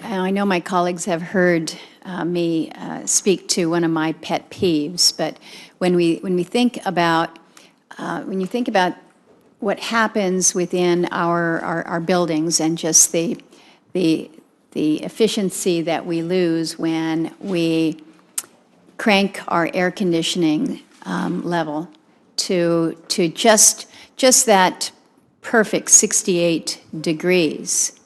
I know my colleagues have heard me speak to one of my pet peeves, but when we think about when you think about what happens within our buildings and just the efficiency that we lose when we crank our air conditioning level to just that perfect 68 degrees,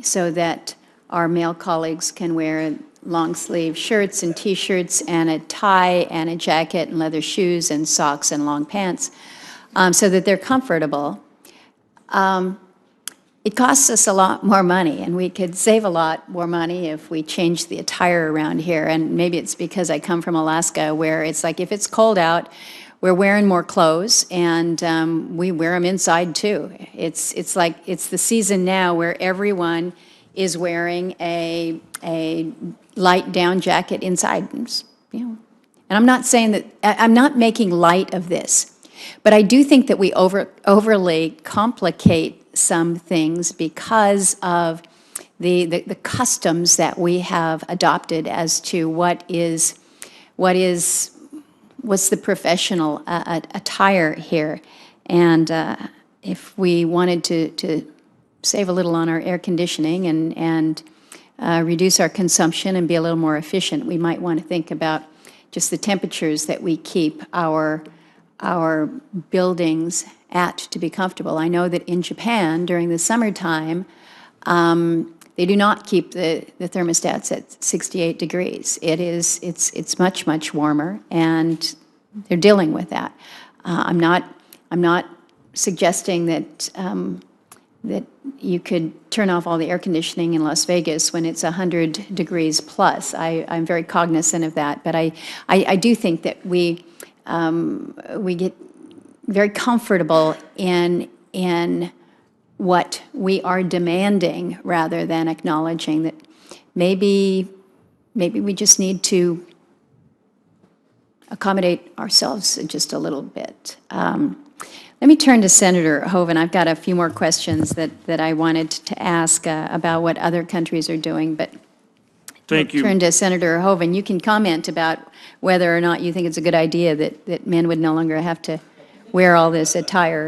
so that our male colleagues can wear long sleeve shirts and t-shirts and a tie and a jacket and leather shoes and socks and long pants, so that they're comfortable. It costs us a lot more money, and we could save a lot more money if we changed the attire around here. And maybe it's because I come from Alaska, where it's like if it's cold out, we're wearing more clothes, and we wear them inside too. It's like it's the season now where everyone is wearing a light down jacket inside. And I'm not saying that I'm not making light of this, but I do think that we overly complicate some things because of the customs that we have adopted as to what's the professional attire here. And if we wanted to save a little on our air conditioning and reduce our consumption and be a little more efficient, we might want to think about just the temperatures that we keep our buildings at to be comfortable. I know that in Japan, during the summertime, they do not keep the thermostats at 68 degrees. It's much warmer, and they're dealing with that. I'm not suggesting that that you could turn off all the air conditioning in Las Vegas when it's 100 degrees plus. I'm very cognizant of that, but I do think that we get very comfortable in what we are demanding rather than acknowledging that maybe we just need to accommodate ourselves just a little bit. Let me turn to Senator Hoeven. I've got a few more questions that I wanted to ask about what other countries are doing, but Thank you. Turn to Senator Hoeven. You can comment about whether or not you think it's a good idea that men would no longer have to wear all this attire.